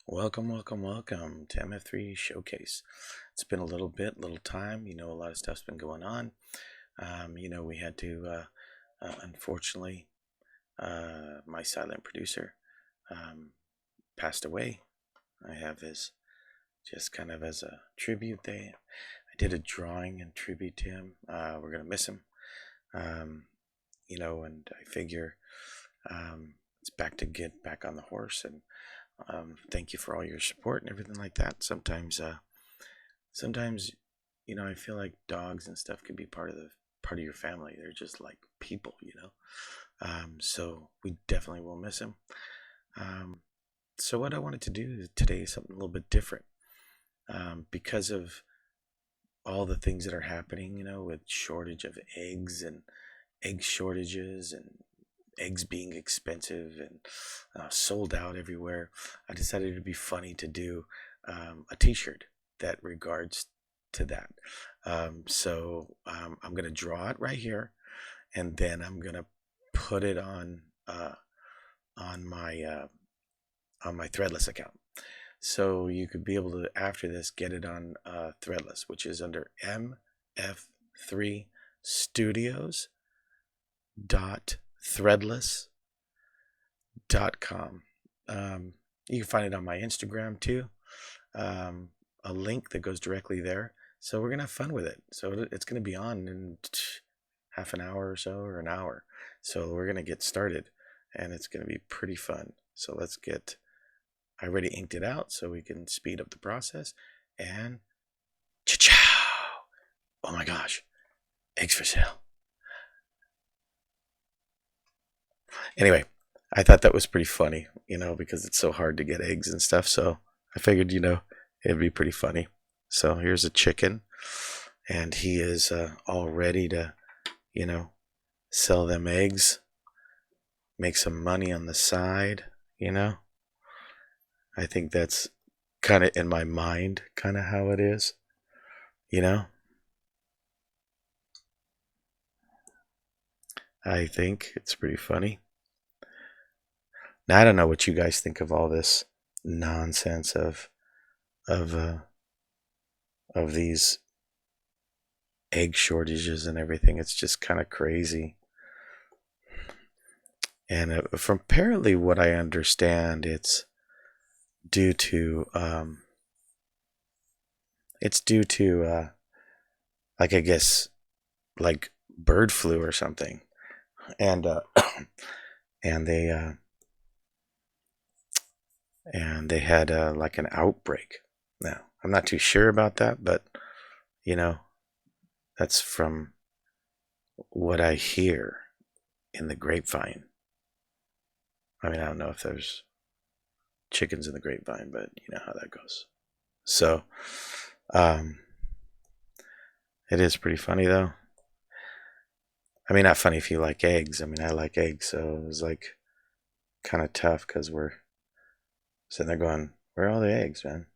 Welcome, welcome, welcome to MF3 Showcase. It's been a little time. A lot of stuff's been going on. We had to, unfortunately, my silent producer passed away. I have his, just kind of as a tribute. I did a drawing in tribute to him. We're gonna miss him. Um, and I figure it's back to get back on the horse and thank you for all your support and everything like that. Sometimes, I feel like dogs and stuff can be part of your family. They're just like people. So we definitely will miss him. Um, so what I wanted to do today is something a little bit different because of all the things that are happening. With shortage of eggs and egg shortages and eggs being expensive and sold out everywhere. I decided it'd be funny to do a T-shirt that regards to that. I'm gonna draw it right here, and then I'm gonna put it on my on my Threadless account. So you could be able to, after this, get it on Threadless, which is under MF3 Studios dot threadless.com. You can find it on my Instagram too. A link that goes directly there. So we're gonna have fun with it. So it's gonna be on in half an hour or so, or an hour. So we're gonna get started, and it's gonna be pretty fun. So let's get. I already inked it out, so we can speed up the process. And cha-chow! Oh my gosh, eggs for sale. Anyway, I thought that was pretty funny, because it's so hard to get eggs and stuff. So I figured, it'd be pretty funny. So here's a chicken, and he is all ready to, sell them eggs, make some money on the side. I think that's kind of in my mind, kind of how it is, you know. I think it's pretty funny. Now I don't know what you guys think of all this nonsense of uh, of these egg shortages and everything. It's just kind of crazy. And from apparently what I understand, due to it's due to like, I guess, like bird flu or something, and and they uh, and they had like an outbreak. Now I'm not too sure about that, but you know that's from what I hear in the grapevine. I mean, I don't know if there's chickens in the grapevine, but you know how that goes. So, um, it is pretty funny though. I mean, not funny if you like eggs. I mean, I like eggs, so it was like kind of tough because we're sitting there going, "Where are all the eggs, man?"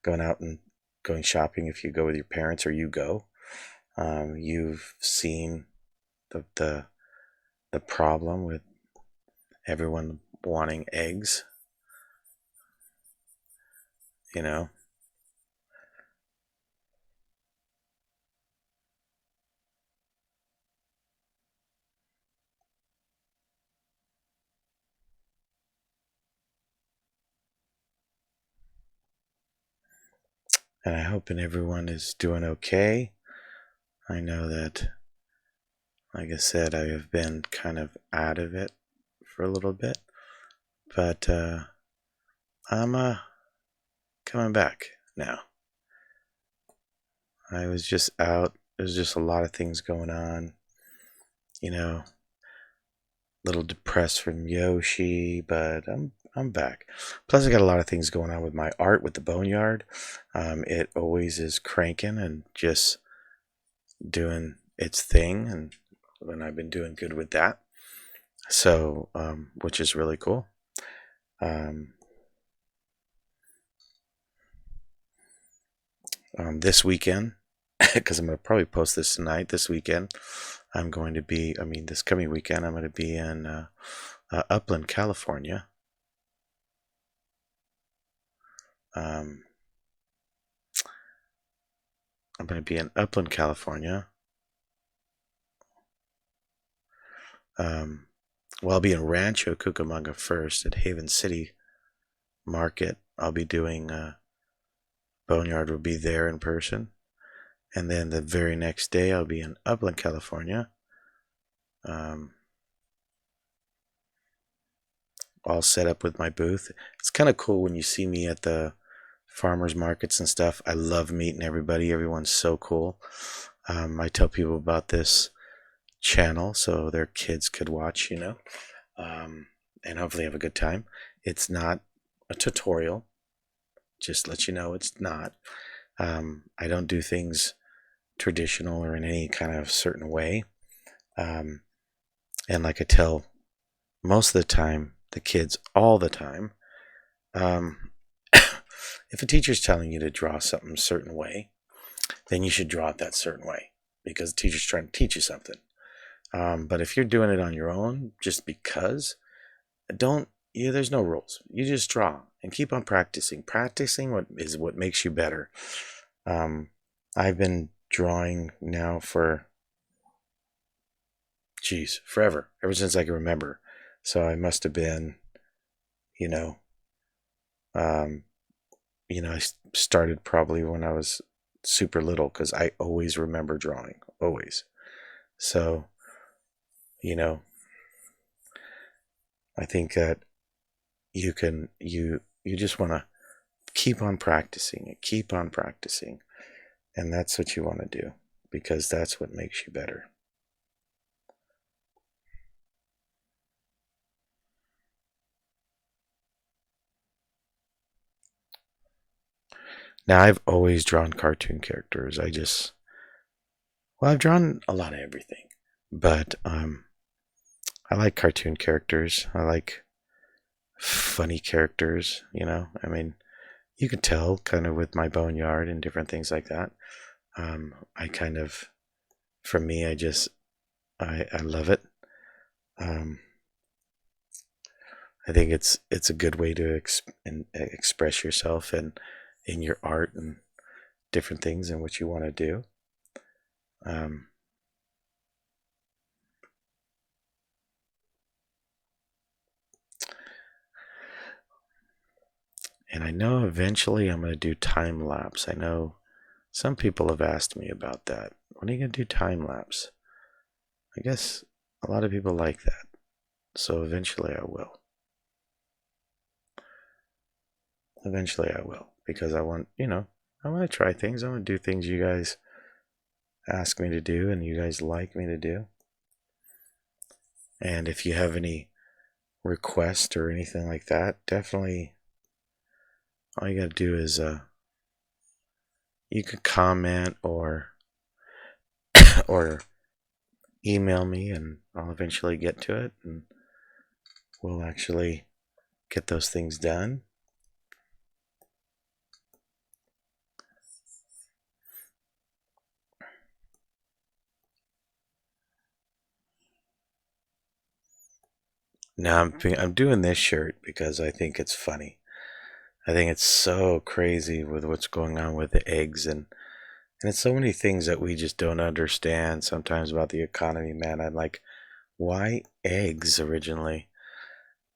Going out and going shopping. If you go with your parents or you go, you've seen the the problem with everyone wanting eggs. You know, and I hope and everyone is doing okay. I know that, like I said, I have been kind of out of it for a little bit, but I'm coming back now. I was just out. There's just a lot of things going on. You know, a little depressed from Yoshi, but I'm back. Plus, I got a lot of things going on with my art with the Boneyard. It always is cranking and just doing its thing, and I've been doing good with that. So, which is really cool. Um, this weekend, because I'm going to probably post this tonight. This weekend, I'm going to be. I mean, this coming weekend, I'm going to be in Upland, California. I'm going to be in Upland, California. Well, I'll be in Rancho Cucamonga first at Haven City Market. I'll be doing Boneyard will be there in person. And then the very next day, I'll be in Upland, California. All set up with my booth. It's kind of cool when you see me at the farmers markets and stuff. I love meeting everybody. Everyone's so cool. I tell people about this channel so their kids could watch, and hopefully have a good time. It's not a tutorial. Just let you know it's not. I don't do things traditional or in any kind of certain way. And like I tell most of the time, the kids all the time, if a teacher's telling you to draw something a certain way, then you should draw it that certain way because the teacher's trying to teach you something. But if you're doing it on your own just because, there's no rules. You just draw and keep on practicing. Practicing what makes you better. I've been drawing now for forever, ever since I can remember. So I must have been, I started probably when I was super little because I always remember drawing, always. So, I think that you just want to keep on practicing and keep on practicing. And that's what you want to do because that's what makes you better. Now, I've always drawn cartoon characters. I've drawn a lot of everything, but I like cartoon characters. I like funny characters, I mean, you can tell kind of with my Boneyard and different things like that. I kind of, for me, I love it. I think it's a good way to express yourself and in your art and different things and what you want to do. And I know eventually I'm going to do time lapse. I know some people have asked me about that. When are you going to do time lapse? I guess a lot of people like that. So eventually I will. Eventually I will. Because I want to try things. I want to do things you guys ask me to do and you guys like me to do. And if you have any requests or anything like that, definitely all you got to do is you can comment or email me and I'll eventually get to it and we'll actually get those things done. Now I'm doing this shirt because I think it's funny. I think it's so crazy with what's going on with the eggs and it's so many things that we just don't understand sometimes about the economy, man. I'm like, why eggs originally?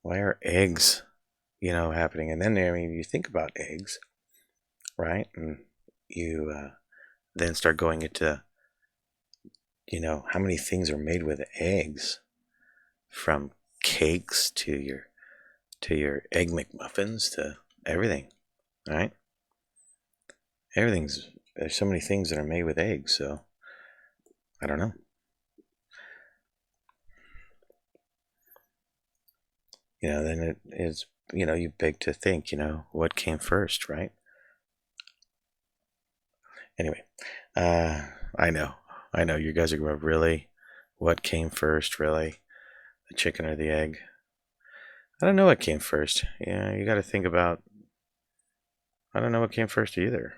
Why are eggs, happening? And then, I mean, you think about eggs, right? And you then start going into, how many things are made with eggs, from cakes to your egg McMuffins to everything, right? There's so many things that are made with eggs, so I don't know. Then it is, you beg to think, what came first, right? Anyway, I know you guys are going, really? What came first, really? The chicken or the egg? I don't know what came first. Yeah, you got to think about, I don't know what came first either.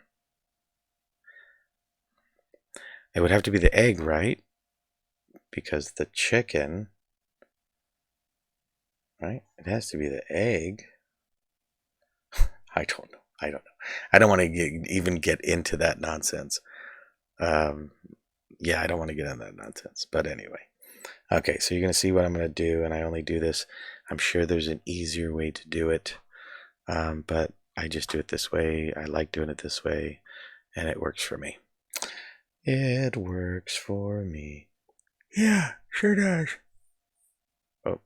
It would have to be the egg, right? Because the chicken, right? It has to be the egg. I don't know. I don't know. I don't want to even get into that nonsense. Yeah, I don't want to get into that nonsense. But anyway. Okay, so you're going to see what I'm going to do, and I only do this. I'm sure there's an easier way to do it, but I just do it this way. I like doing it this way, and it works for me. It works for me. Yeah, sure does. Oh.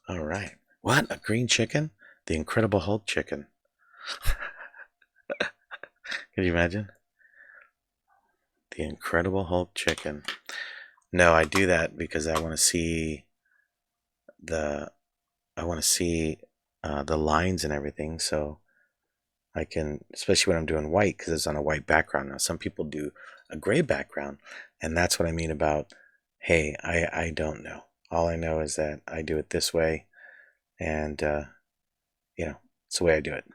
All right. What? A green chicken? The Incredible Hulk chicken. Can you imagine? The Incredible Hulk chicken. No, I do that because I want to see the the lines and everything, so I can, especially when I'm doing white, because it's on a white background. Now, some people do a gray background, and that's what I mean about, hey, I don't know. All I know is that I do it this way, and it's the way I do it.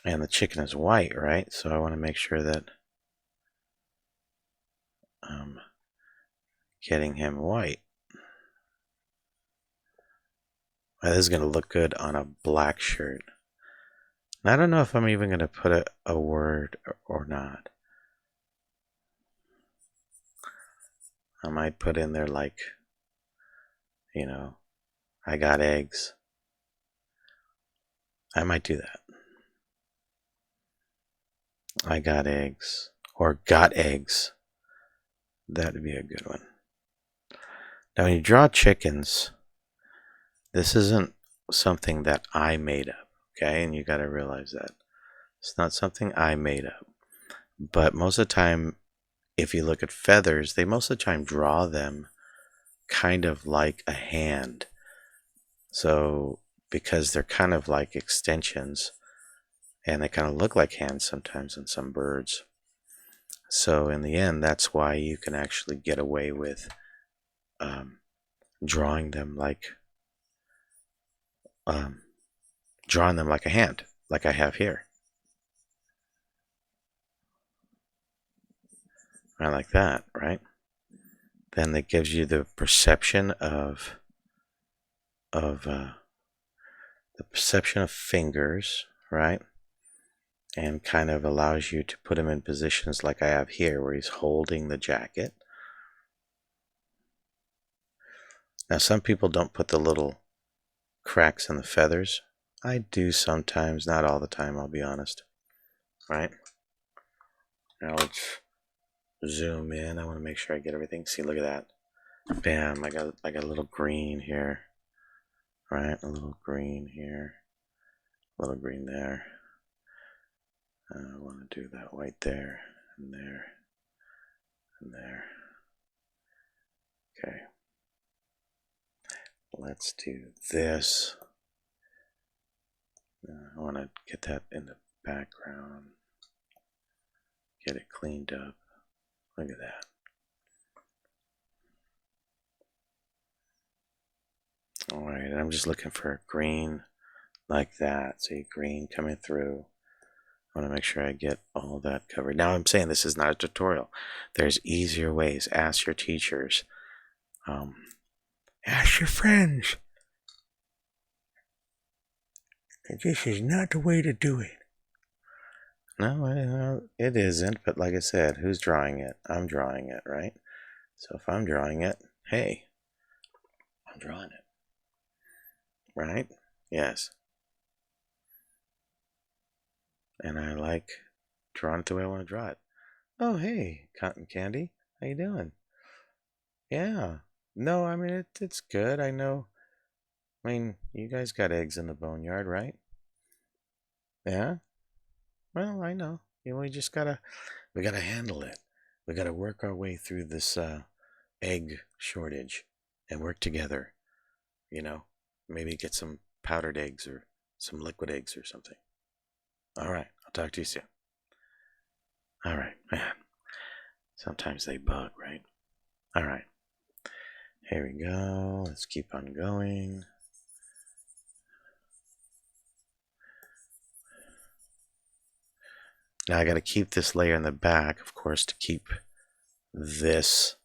And the chicken is white, right? So I want to make sure that I'm getting him white. This is going to look good on a black shirt. And I don't know if I'm even going to put a word or not. I might put in there like, I got eggs. I might do that. I got eggs. Or got eggs. That would be a good one. Now, when you draw chickens, this isn't something that I made up, okay? And you got to realize that. It's not something I made up. But most of the time, if you look at feathers, they most of the time draw them kind of like a hand. So, because they're kind of like extensions, and they kind of look like hands sometimes in some birds. So in the end, that's why you can actually get away with drawing them like a hand, like I have here. I like that, right? Then that gives you the perception of fingers, right? And kind of allows you to put him in positions like I have here, where he's holding the jacket. Now, some people don't put the little cracks in the feathers. I do sometimes, not all the time, I'll be honest. Right? Now let's zoom in. I want to make sure I get everything. See, look at that. Bam, I got a little green here. Right? A little green here. A little green there. I want to do that white there, and there, and there. Okay. Let's do this. I want to get that in the background. Get it cleaned up. Look at that. Alright, I'm just looking for green like that. See, green coming through. I want to make sure I get all that covered. Now, I'm saying this is not a tutorial. There's easier ways. Ask your teachers. Ask your friends. This is not the way to do it. No, it isn't. But like I said, who's drawing it? I'm drawing it, right? So if I'm drawing it, hey, I'm drawing it. Right? Yes. And I like drawing it the way I want to draw it. Oh, hey, Cotton Candy. How you doing? Yeah. No, I mean, it's good. I know. I mean, you guys got eggs in the boneyard, right? Yeah? Well, I know. We gotta handle it. We gotta work our way through this egg shortage and work together. Maybe get some powdered eggs or some liquid eggs or something. All right, I'll talk to you soon. All right, man. Sometimes they bug, right? All right. Here we go. Let's keep on going. Now I got to keep this layer in the back, of course, to keep this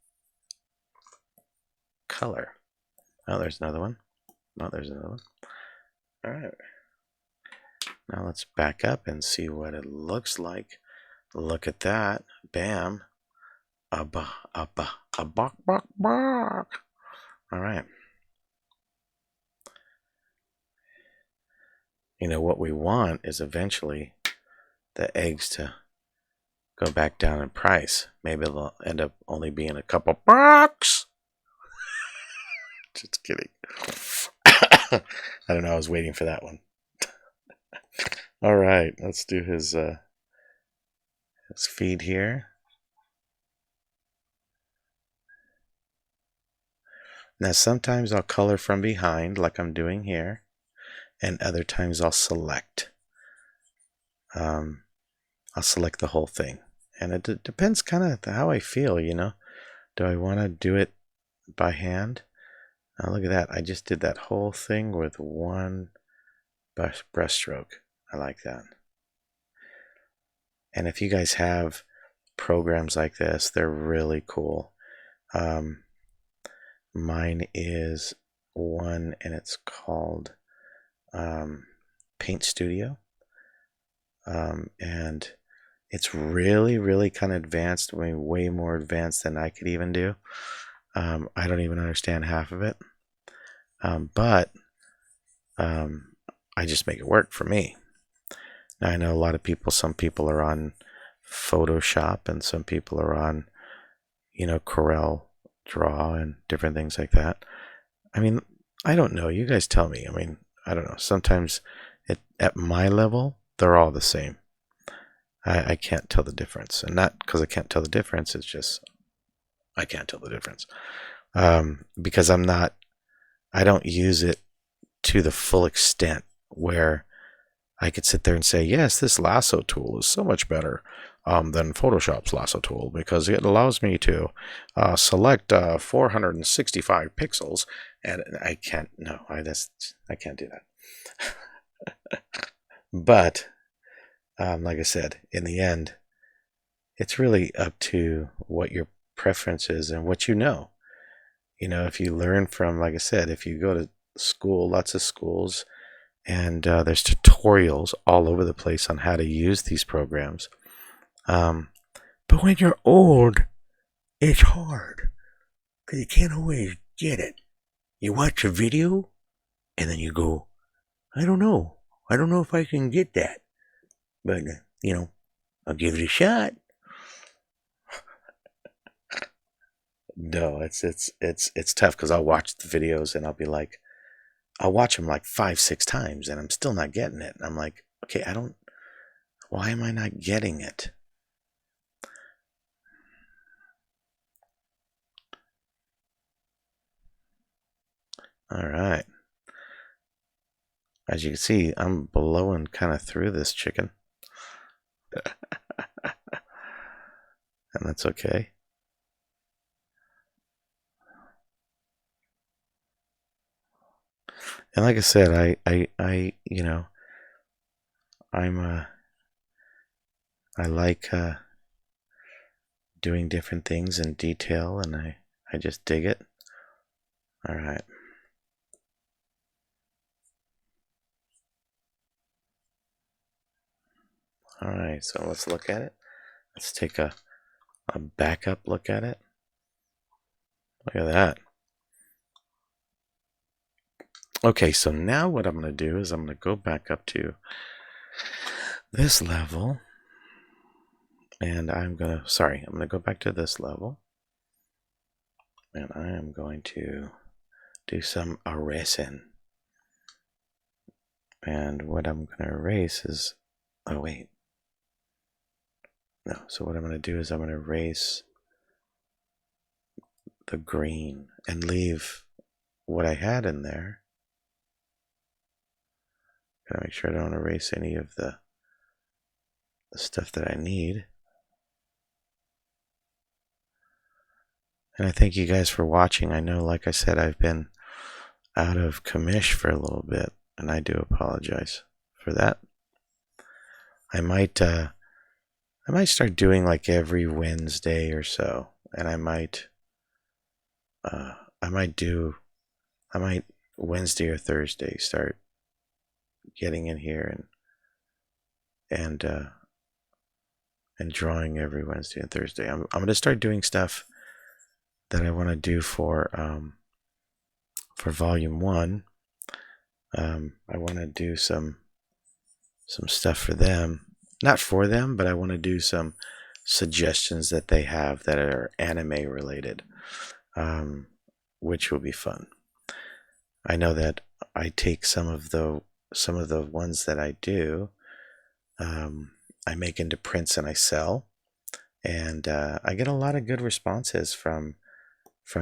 color. Oh, there's another one. Oh, there's another one. All right. Now let's back up and see what it looks like. Look at that. Bam. A bok, bok, bok. All right. You know, what we want is eventually the eggs to go back down in price. Maybe they'll end up only being a couple bucks. Just kidding. I don't know. I was waiting for that one. All right. Let's do his feed here. Now, sometimes I'll color from behind like I'm doing here, and other times I'll select. I'll select the whole thing, and it depends kind of how I feel, you know. Do I want to do it by hand? Now look at that. I just did that whole thing with one brushstroke. I like that. And if you guys have programs like this, they're really cool. Mine is one, and it's called Paint Studio. And it's really, really kind of advanced, way more advanced than I could even do. I don't even understand half of it. But I just make it work for me. Now, I know a lot of people, some people are on Photoshop, and some people are on, you know, Corel Draw and different things like that. I mean, I don't know. You guys tell me. I mean, I don't know. Sometimes at my level, they're all the same. I can't tell the difference. And not because I can't tell the difference. It's just I can't tell the difference. Because I don't use it to the full extent where I could sit there and say, yes, this lasso tool is so much better than Photoshop's lasso tool because it allows me to select 465 pixels, and I can't. No, I can't do that. But like I said, in the end, it's really up to what your preference is and what you know. You know, if you learn from, like I said, if you go to school, lots of schools, and there's tutorials all over the place on how to use these programs. But when you're old, it's hard because you can't always get it. You watch a video and then you go, I don't know if I can get that, but you know, I'll give it a shot. No, it's tough because I'll watch the videos and I'll watch them like 5-6 times and I'm still not getting it. And I'm like, okay, why am I not getting it? All right. As you can see, I'm blowing kind of through this chicken. And that's okay. And like I said, I you know, I like doing different things in detail, and I just dig it. All right. All right, so let's look at it. Let's take a backup look at it. Look at that. Okay, so now what I'm going to do is I'm going to go back up to this level. And I'm going to go back to this level. And I am going to do some erasing. And what I'm going to erase is, oh wait. No, so what I'm going to do is I'm going to erase the green and leave what I had in there. Gotta make sure I don't erase any of the stuff that I need. And I thank you guys for watching. I know, like I said, I've been out of commish for a little bit, and I do apologize for that. I might start doing like every Wednesday or so, and I might Wednesday or Thursday start getting in here and drawing every Wednesday and Thursday. I'm going to start doing stuff that I want to do for volume 1. I want to do some stuff for them, not for them, but I want to do some suggestions that they have that are anime related, which will be fun. I know that I take some of the ones that I do, I make into prints and I sell, and I get a lot of good responses from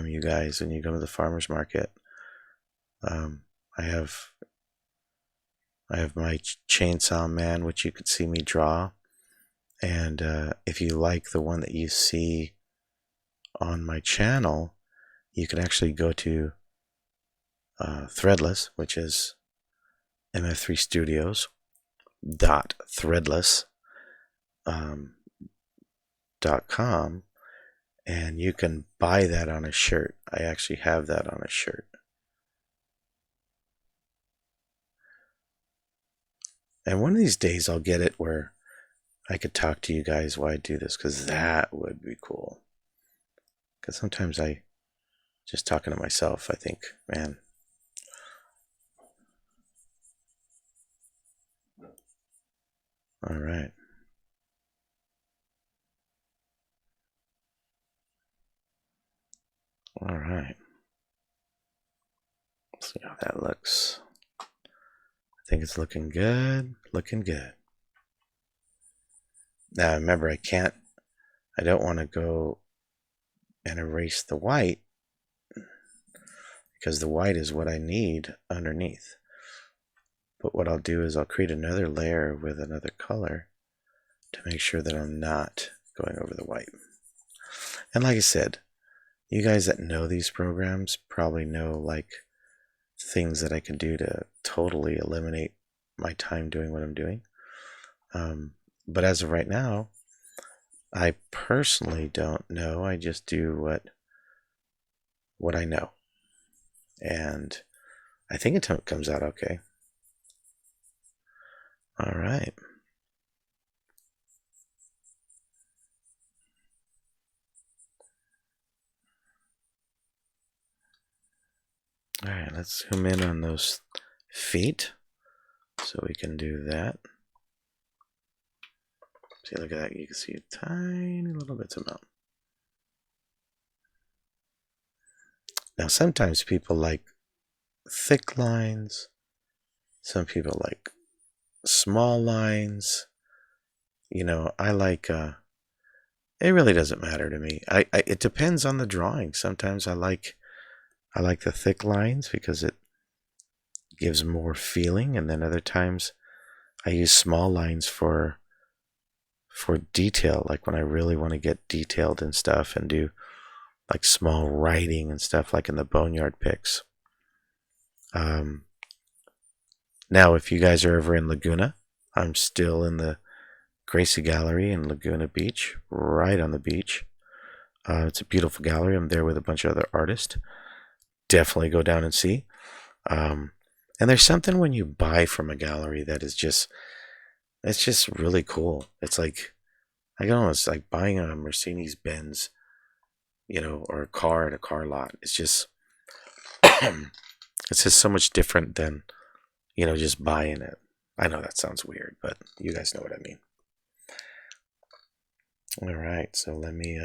you guys when you go to the farmers market. I have my Chainsaw Man, which you could see me draw, and if you like the one that you see on my channel, you can actually go to Threadless, which is MF3 Studios .threadless.com, and you can buy that on a shirt. I actually have that on a shirt. And one of these days I'll get it where I could talk to you guys while I do this, because that would be cool. Because sometimes I just talking to myself, I think, man. All right. All right. Let's see how that looks. I think it's looking good. Looking good. Now remember, I don't want to go and erase the white, because the white is what I need underneath. But what I'll do is I'll create another layer with another color to make sure that I'm not going over the white. And like I said, you guys that know these programs probably know like things that I can do to totally eliminate my time doing what I'm doing. But as of right now, I personally don't know. I just do what I know, and I think it comes out okay. All right. All right, let's zoom in on those feet so we can do that. See, look at that. You can see a tiny little bits of mountain. Now, sometimes people like thick lines. Some people like small lines. You know, I like, it really doesn't matter to me. It depends on the drawing. Sometimes I like the thick lines because it gives more feeling, and then other times I use small lines for detail, like when I really want to get detailed and stuff and do like small writing and stuff, like in the Boneyard pics. Now, if you guys are ever in Laguna, I'm still in the Gracie Gallery in Laguna Beach, right on the beach. It's a beautiful gallery. I'm there with a bunch of other artists. Definitely go down and see. And there's something when you buy from a gallery that is just, it's just really cool. It's like, I don't know, it's like buying a Mercedes Benz, you know, or a car at a car lot. It's just, it's just so much different than, you know, just buying it. I know that sounds weird, but you guys know what I mean. All right, so let me,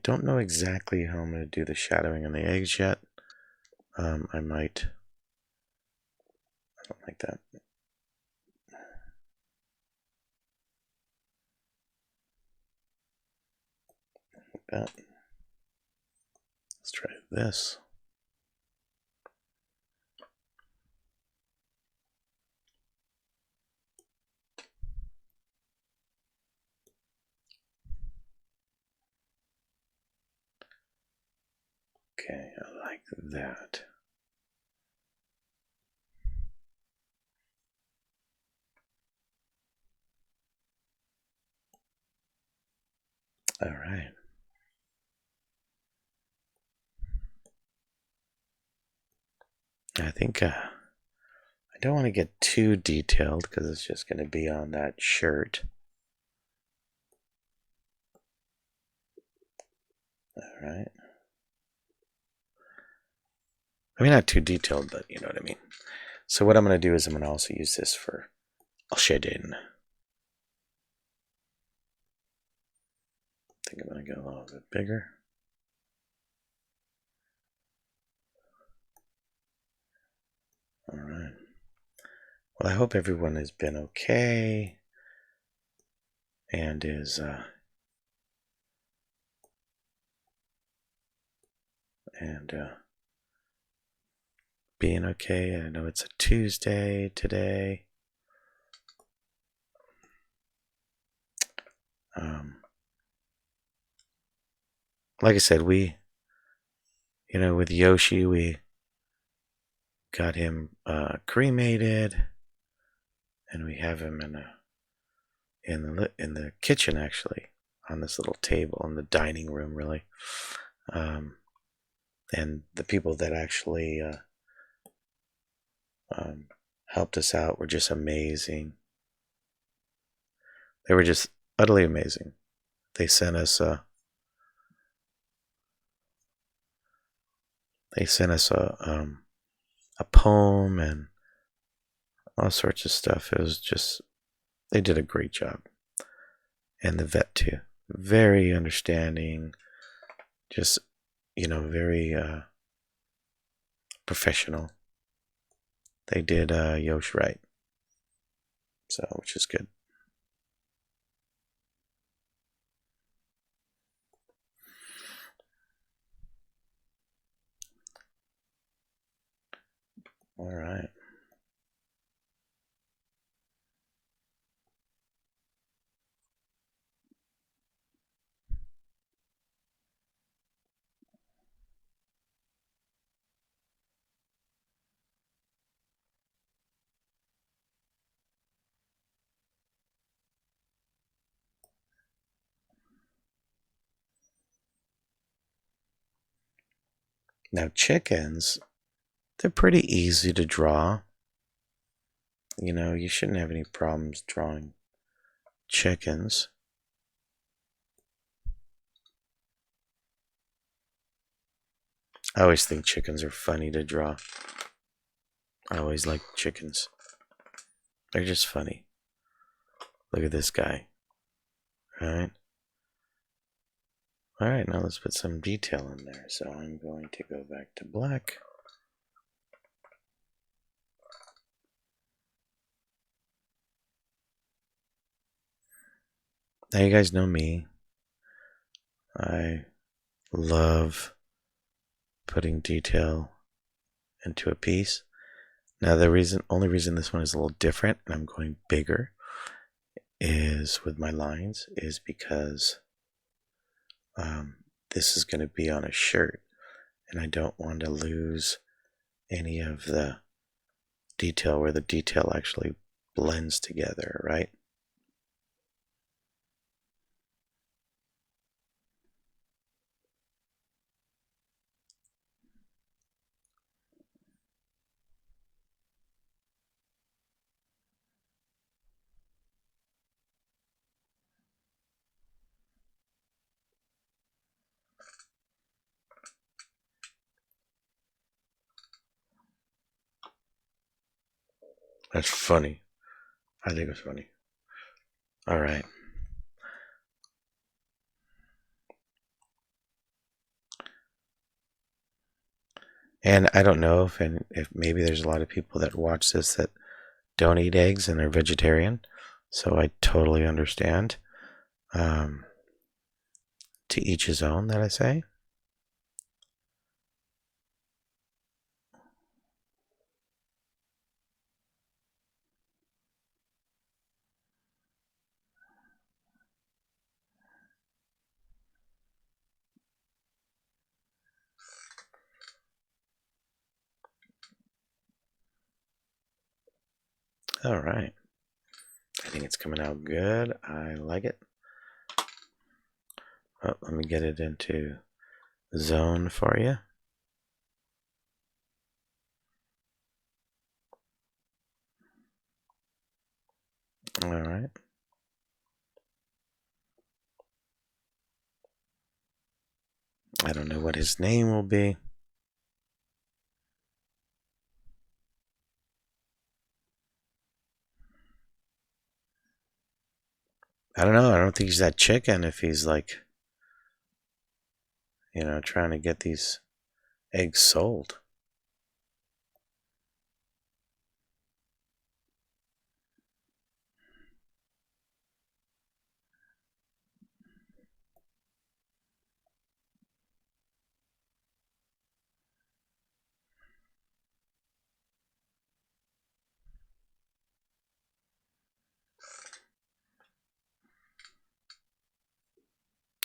don't know exactly how I'm going to do the shadowing on the eggs yet. I don't like that. Let's try this. Okay, I like that. All right. I think I don't want to get too detailed because it's just going to be on that shirt. All right. I mean, not too detailed, but you know what I mean. So what I'm going to do is I'm going to also use this for shading. I think I'm going to go a little bit bigger. All right. Well, I hope everyone has been okay and is being okay. I know it's a Tuesday today. Like I said, with Yoshi, we got him cremated, and we have him in the kitchen, actually, on this little table in the dining room, really. And the people that actually helped us out were just amazing. They were just utterly amazing. They sent us a poem and all sorts of stuff. It was just, they did a great job. And the vet too, very understanding, just very professional. They did Yosh right, so which is good. All right. Now chickens, they're pretty easy to draw. You shouldn't have any problems drawing chickens. I always think chickens are funny to draw. I always like chickens. They're just funny. Look at this guy. All right. All right, now let's put some detail in there. So I'm going to go back to black. Now you guys know me. I love putting detail into a piece. Now the only reason this one is a little different and I'm going bigger is with my lines is because this is going to be on a shirt and I don't want to lose any of the detail where the detail actually blends together, right? That's funny. I think it's funny. All right. And I don't know if maybe there's a lot of people that watch this that don't eat eggs and are vegetarian. So I totally understand. To each his own, that I say. All right. I think it's coming out good. I like it. Oh, let me get it into zone for you. All right. I don't know what his name will be. I don't know. I don't think he's that chicken if he's like, trying to get these eggs sold.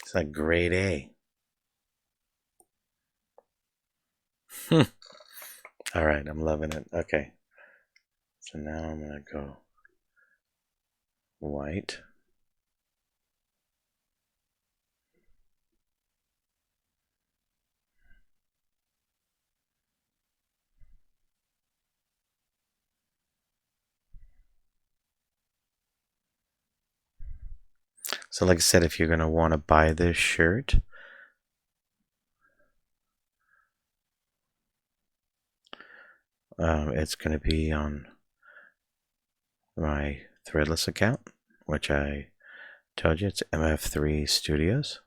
It's like grade A. All right, I'm loving it. Okay. So now I'm going to go white. So like I said, if you're going to want to buy this shirt, it's going to be on my Threadless account, which I told you it's MF3 Studios.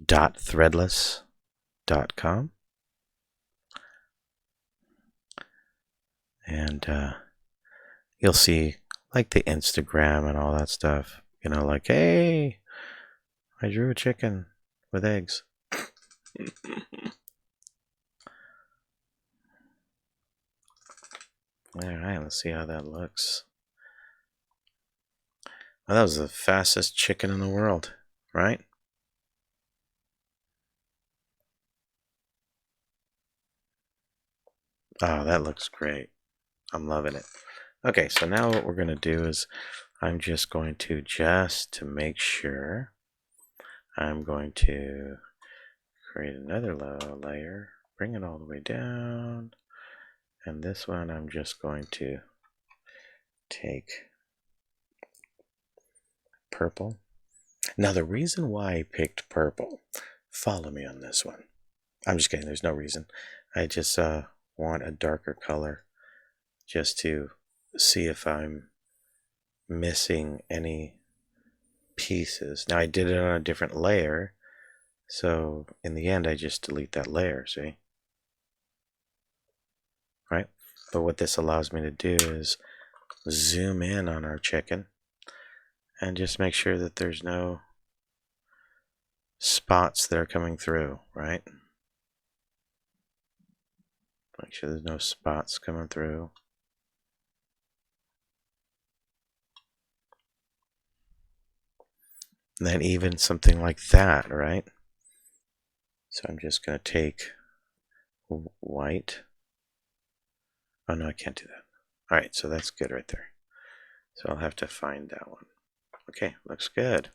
.threadless.com, and you'll see like the Instagram and all that stuff, like, hey, I drew a chicken with eggs. All right, let's see how that looks. Well, that was the fastest chicken in the world, right? Oh, that looks great. I'm loving it. Okay, so now what we're going to do is I'm just going to make sure, I'm going to create another layer, bring it all the way down, and this one I'm just going to take purple. Now the reason why I picked purple, follow me on this one. I'm just kidding, there's no reason. I just want a darker color just to see if I'm missing any pieces. Now I did it on a different layer, so in the end I just delete that layer, see? Right? But what this allows me to do is zoom in on our chicken and just make sure that there's no spots that are coming through, right? Make sure there's no spots coming through. And then even something like that, right? So I'm just going to take white. Oh no, I can't do that. All right, so that's good right there. So I'll have to find that one. Okay, looks good.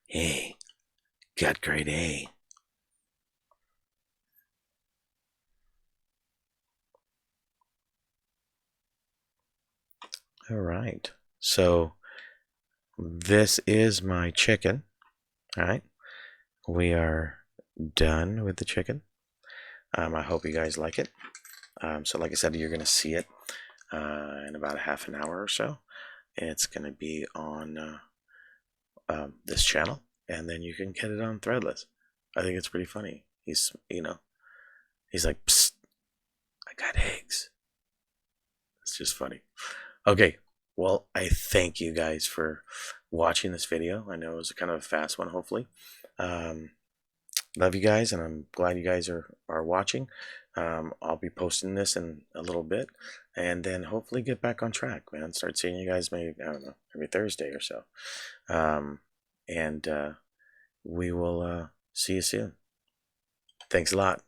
Hey, got grade A. All right, so this is my chicken. All right, we are done with the chicken. I hope you guys like it. So like I said, you're going to see it in about a half an hour or so. It's going to be on this channel, and then you can get it on Threadless. I think it's pretty funny. He's like, psst, I got eggs. It's just funny. Okay, well, I thank you guys for watching this video. I know it was kind of a fast one, hopefully. Love you guys, and I'm glad you guys are watching. I'll be posting this in a little bit, and then hopefully get back on track, man. Start seeing you guys maybe, I don't know, every Thursday or so. And we will see you soon. Thanks a lot.